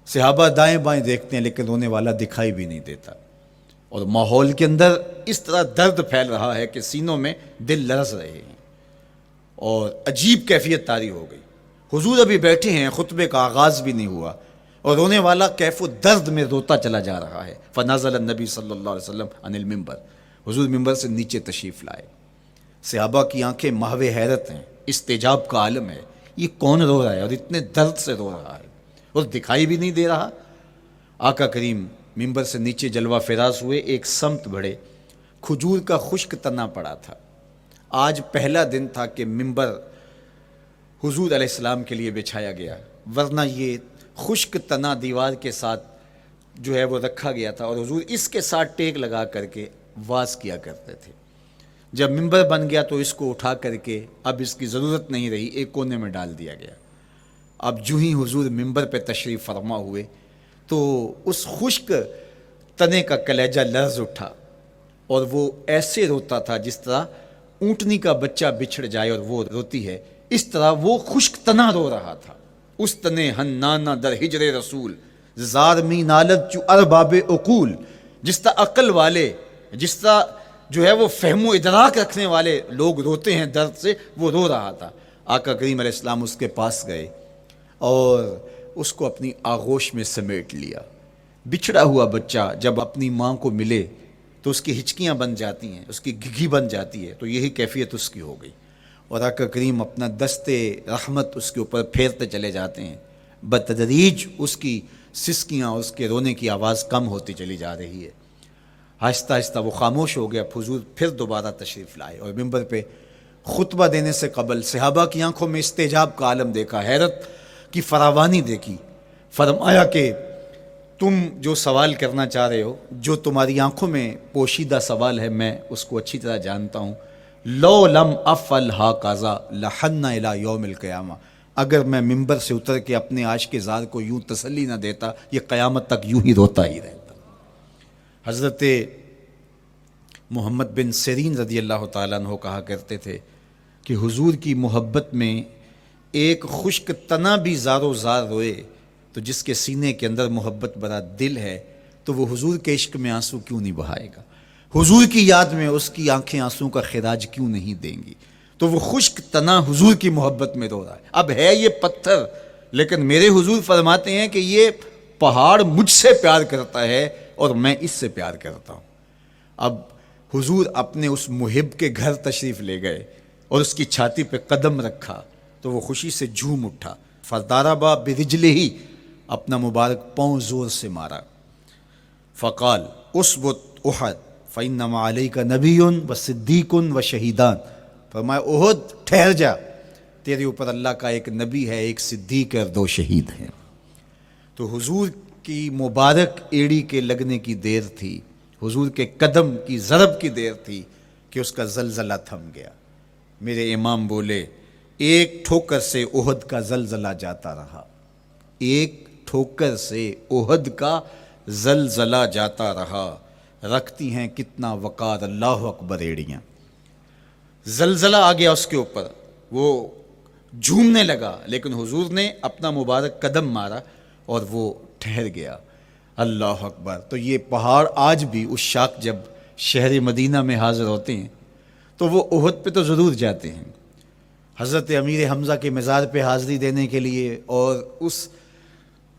A: صحابہ دائیں بائیں دیکھتے ہیں لیکن رونے والا دکھائی بھی نہیں دیتا، اور ماحول کے اندر اس طرح درد پھیل رہا ہے کہ سینوں میں دل لرز رہے ہیں اور عجیب کیفیت طاری ہو گئی. حضور ابھی بیٹھے ہیں، خطبے کا آغاز بھی نہیں ہوا اور رونے والا کیف و درد میں روتا چلا جا رہا ہے. فنزل النبی صلی اللہ علیہ وسلم عن المنبر، حضور ممبر سے نیچے تشریف لائے. صحابہ کی آنکھیں محو حیرت ہیں، استجاب کا عالم ہے. یہ کون رو رہا ہے اور اتنے درد سے رو رہا ہے اور دکھائی بھی نہیں دے رہا. آقا کریم ممبر سے نیچے جلوہ فراز ہوئے، ایک سمت بڑھے. کھجور کا خشک تنا پڑا تھا. آج پہلا دن تھا کہ ممبر حضور علیہ السلام کے لیے بچھایا گیا، ورنہ یہ خشک تنا دیوار کے ساتھ جو ہے وہ رکھا گیا تھا اور حضور اس کے ساتھ ٹیک لگا کر کے واز کیا کرتے تھے. جب ممبر بن گیا تو اس کو اٹھا کر کے اب اس کی ضرورت نہیں رہی، ایک کونے میں ڈال دیا گیا. اب جو ہی حضور ممبر پہ تشریف فرما ہوئے تو اس خشک تنے کا کلیجہ لرز اٹھا اور وہ ایسے روتا تھا جس طرح اونٹنی کا بچہ بچھڑ جائے اور وہ روتی ہے، اس طرح وہ خشک تنا رو رہا تھا. اس تنے ہنانا در ہجر رسول زار می نالت چو ارباب عقول. جس طرح عقل والے، جس طرح جو ہے وہ فہم و ادراک رکھنے والے لوگ روتے ہیں درد سے، وہ رو رہا تھا. آقا کریم علیہ السلام اس کے پاس گئے اور اس کو اپنی آغوش میں سمیٹ لیا. بچھڑا ہوا بچہ جب اپنی ماں کو ملے تو اس کی ہچکیاں بن جاتی ہیں، اس کی گگھی بن جاتی ہے، تو یہی کیفیت اس کی ہو گئی. اور آقا کریم اپنا دستے رحمت اس کے اوپر پھیرتے چلے جاتے ہیں. بتدریج اس کی سسکیاں، اس کے رونے کی آواز کم ہوتی چلی جا رہی ہے. آہستہ آہستہ وہ خاموش ہو گیا. حضور پھر دوبارہ تشریف لائے اور ممبر پہ خطبہ دینے سے قبل صحابہ کی آنکھوں میں استجاب کا عالم دیکھا، حیرت کی فراوانی دیکھی. فرمایا کہ تم جو سوال کرنا چاہ رہے ہو، جو تمہاری آنکھوں میں پوشیدہ سوال ہے، میں اس کو اچھی طرح جانتا ہوں. لو لم افعل ہاکذا لحن الی یوم القیامہ. اگر میں ممبر سے اتر کے اپنے عاشق زار کو یوں تسلی نہ دیتا، یہ قیامت تک یوں ہی روتا ہی رہتا. حضرت محمد بن سیرین رضی اللہ تعالیٰ عنہ کہا کرتے تھے کہ حضور کی محبت میں ایک خشک تنا بھی زار و زار روئے تو جس کے سینے کے اندر محبت بھرا دل ہے تو وہ حضور کے عشق میں آنسو کیوں نہیں بہائے گا؟ حضور کی یاد میں اس کی آنکھیں آنسوں کا خراج کیوں نہیں دیں گی؟ تو وہ خشک تنا حضور کی محبت میں رو رہا ہے. اب ہے یہ پتھر، لیکن میرے حضور فرماتے ہیں کہ یہ پہاڑ مجھ سے پیار کرتا ہے اور میں اس سے پیار کرتا ہوں. اب حضور اپنے اس محب کے گھر تشریف لے گئے اور اس کی چھاتی پہ قدم رکھا تو وہ خوشی سے جھوم اٹھا. فضاربا برجلہ، اپنا مبارک پاؤں زور سے مارا. فقال اسبت احد فانما علیک نبی و صدیق و شہیدان. فرمایا احد ٹھہر جا، تیرے اوپر اللہ کا ایک نبی ہے، ایک صدیق اور 2 شہید ہیں. تو حضور کی مبارک ایڑی کے لگنے کی دیر تھی، حضور کے قدم کی ضرب کی دیر تھی کہ اس کا زلزلہ تھم گیا. میرے امام بولے ایک ٹھوکر سے احد کا زلزلہ جاتا رہا، ایک ٹھوکر سے احد کا زلزلہ جاتا رہا. رکھتی ہیں کتنا وقار اللہ اکبر ایڑیاں. زلزلہ آ گیا اس کے اوپر، وہ جھومنے لگا، لیکن حضور نے اپنا مبارک قدم مارا اور وہ ٹھہر گیا. اللہ اکبر. تو یہ پہاڑ آج بھی اس شاک جب شہر مدینہ میں حاضر ہوتے ہیں تو وہ احد پہ تو ضرور جاتے ہیں، حضرت امیر حمزہ کے مزار پہ حاضری دینے کے لیے اور اس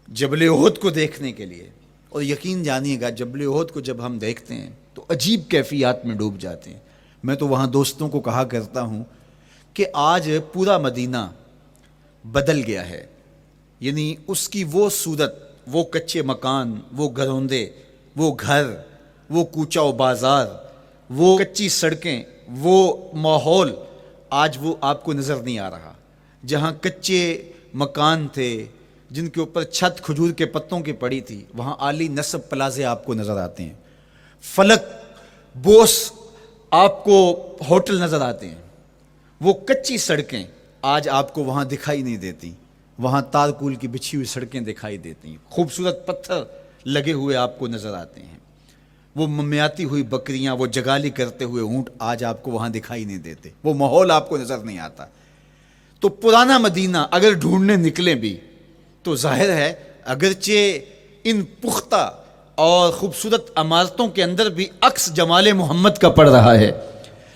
A: جبل احد کو دیکھنے کے لیے. اور یقین جانیے گا جبل احد کو جب ہم دیکھتے ہیں تو عجیب کیفیات میں ڈوب جاتے ہیں. میں تو وہاں دوستوں کو کہا کرتا ہوں کہ آج پورا مدینہ بدل گیا ہے، یعنی اس کی وہ صورت، وہ کچے مکان، وہ گھروندے، وہ گھر، وہ کوچہ و بازار، وہ کچی سڑکیں، وہ ماحول آج وہ آپ کو نظر نہیں آ رہا. جہاں کچے مکان تھے جن کے اوپر چھت کھجور کے پتوں کی پڑی تھی، وہاں عالی نصب پلازے آپ کو نظر آتے ہیں. فلک بوس آپ کو ہوٹل نظر آتے ہیں. وہ کچی سڑکیں آج آپ کو وہاں دکھائی نہیں دیتی، وہاں تارکول کی بچھی ہوئی سڑکیں دکھائی دیتی ہیں. خوبصورت پتھر لگے ہوئے آپ کو نظر آتے ہیں. وہ ممیاتی ہوئی بکریاں، وہ جگالی کرتے ہوئے اونٹ آج آپ کو وہاں دکھائی نہیں دیتے. وہ ماحول آپ کو نظر نہیں آتا. تو پرانا مدینہ اگر ڈھونڈنے نکلیں بھی تو ظاہر ہے اگرچہ ان پختہ اور خوبصورت عمارتوں کے اندر بھی عکس جمال محمد کا پڑ رہا ہے،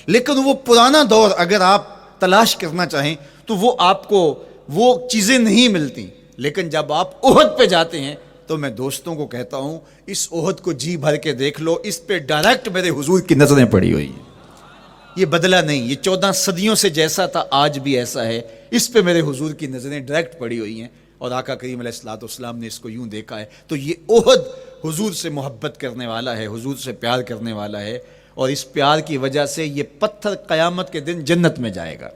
A: لیکن وہ پرانا دور اگر آپ تلاش کرنا چاہیں تو وہ آپ کو وہ چیزیں نہیں ملتی، لیکن جب آپ احد پہ جاتے ہیں تو میں دوستوں کو کہتا ہوں اس احد کو جی بھر کے دیکھ لو، اس پہ ڈائریکٹ میرے حضور کی نظریں پڑی ہوئی ہیں، یہ بدلا نہیں، یہ 14 صدیوں سے جیسا تھا آج بھی ایسا ہے، اس پہ میرے حضور کی نظریں ڈائریکٹ پڑی ہوئی ہیں، اور آقا کریم علیہ الصلوۃ والسلام نے اس کو یوں دیکھا ہے۔ تو یہ احد حضور سے محبت کرنے والا ہے، حضور سے پیار کرنے والا ہے، اور اس پیار کی وجہ سے یہ پتھر قیامت کے دن جنت میں جائے گا،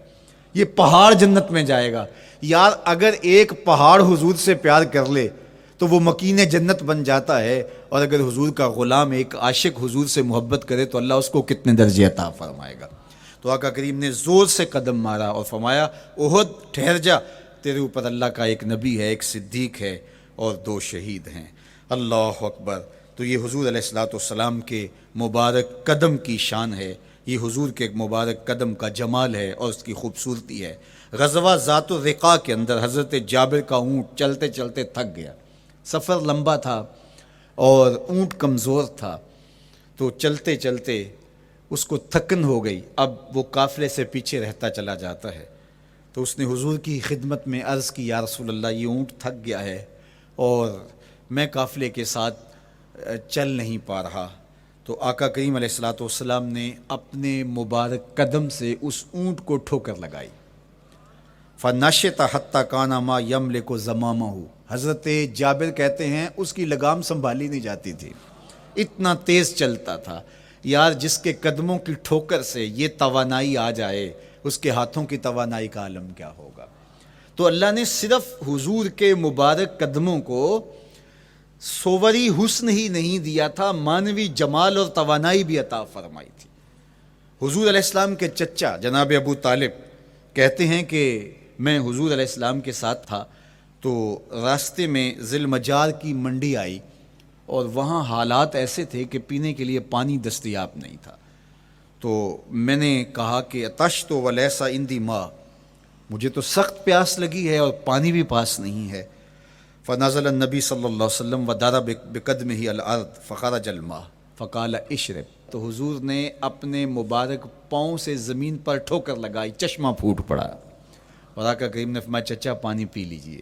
A: یہ پہاڑ جنت میں جائے گا۔ یار اگر ایک پہاڑ حضور سے پیار کر لے تو وہ مکین جنت بن جاتا ہے، اور اگر حضور کا غلام ایک عاشق حضور سے محبت کرے تو اللہ اس کو کتنے درجے عطا فرمائے گا۔ تو آقا کریم نے زور سے قدم مارا اور فرمایا احد ٹھہر جا، تیرے اوپر اللہ کا ایک نبی ہے، ایک صدیق ہے، اور 2 شہید ہیں۔ اللہ اکبر۔ تو یہ حضور علیہ الصلوۃ والسلام کے مبارک قدم کی شان ہے، یہ حضور کے مبارک قدم کا جمال ہے اور اس کی خوبصورتی ہے۔ غزوہ ذات الرقاع کے اندر حضرت جابر کا اونٹ چلتے چلتے تھک گیا، سفر لمبا تھا اور اونٹ کمزور تھا، تو چلتے چلتے اس کو تھکن ہو گئی، اب وہ قافلے سے پیچھے رہتا چلا جاتا ہے۔ تو اس نے حضور کی خدمت میں عرض کی، یا رسول اللہ یہ اونٹ تھک گیا ہے اور میں قافلے کے ساتھ چل نہیں پا رہا۔ تو آقا کریم علیہ الصلوۃ والسلام نے اپنے مبارک قدم سے اس اونٹ کو ٹھوکر لگائی، فَنَشِطَ حَتَّى كَانَ مَا يَمْلِكُ زَمَامَهُ۔ حضرت جابر کہتے ہیں اس کی لگام سنبھالی نہیں جاتی تھی، اتنا تیز چلتا تھا۔ یار جس کے قدموں کی ٹھوکر سے یہ توانائی آ جائے، اس کے ہاتھوں کی توانائی کا عالم کیا ہوگا۔ تو اللہ نے صرف حضور کے مبارک قدموں کو صوری حسن ہی نہیں دیا تھا، مانوی جمال اور توانائی بھی عطا فرمائی تھی۔ حضور علیہ السلام کے چچا جناب ابو طالب کہتے ہیں کہ میں حضور علیہ السلام کے ساتھ تھا، تو راستے میں ذی المجار کی منڈی آئی، اور وہاں حالات ایسے تھے کہ پینے کے لیے پانی دستیاب نہیں تھا۔ تو میں نے کہا کہ عطشت ولیس عندی ماء، مجھے تو سخت پیاس لگی ہے اور پانی بھی پاس نہیں ہے۔ فنزل النبی صلی اللہ علیہ وسلم وضرب بقدمہ الارض فخرج الماء فقال اشرب۔ تو حضور نے اپنے مبارک پاؤں سے زمین پر ٹھوکر لگائی، چشمہ پھوٹ پڑا، اور آقا کریم نے فرمایا چچا پانی پی لیجئے۔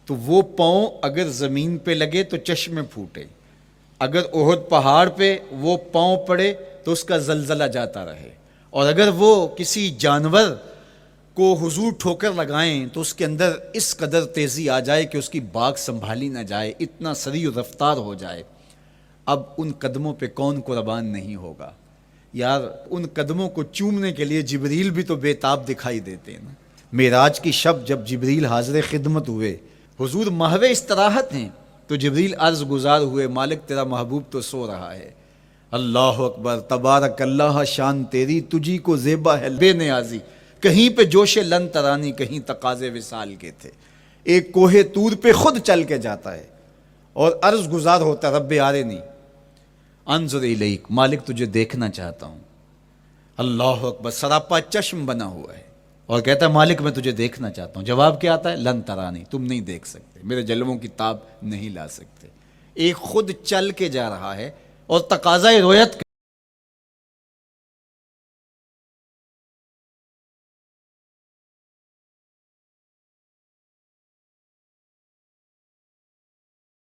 A: تو وہ پاؤں اگر زمین پہ لگے تو چشمے پھوٹے، اگر احد پہاڑ پہ وہ پاؤں پڑے تو اس کا زلزلہ جاتا رہے، اور اگر وہ کسی جانور کو حضور ٹھوکر لگائیں تو اس کے اندر اس قدر تیزی آ جائے کہ اس کی باغ سنبھالی نہ جائے، اتنا سریع رفتار ہو جائے۔ اب ان قدموں پہ کون قربان نہیں ہوگا؟ یار ان قدموں کو چومنے کے لیے جبریل بھی تو بے تاب دکھائی دیتے ہیں نا۔ معراج کی شب جب جبریل حاضر خدمت ہوئے، حضور محو استراحت ہیں، تو جبریل عرض گزار ہوئے مالک تیرا محبوب تو سو رہا ہے۔ اللہ اکبر، تبارک اللہ، شان تیری تجھی کو زیبا ہے بے نیازی، کہیں پہ جوش لن ترانی، کہیں تقاضے وصال کے تھے۔ ایک کوہ طور پہ خود چل کے جاتا ہے اور عرض گزار ہوتا رب آرنی انظر الیک، مالک تجھے دیکھنا چاہتا ہوں۔ اللہ اکبر، سراپا چشم بنا ہوا ہے اور کہتا ہے مالک میں تجھے دیکھنا چاہتا ہوں۔ جواب کیا آتا ہے؟ لن ترانی، تم نہیں دیکھ سکتے، میرے جلووں کی تاب نہیں لا سکتے۔ ایک خود چل کے جا رہا ہے اور تقاضۂ رویت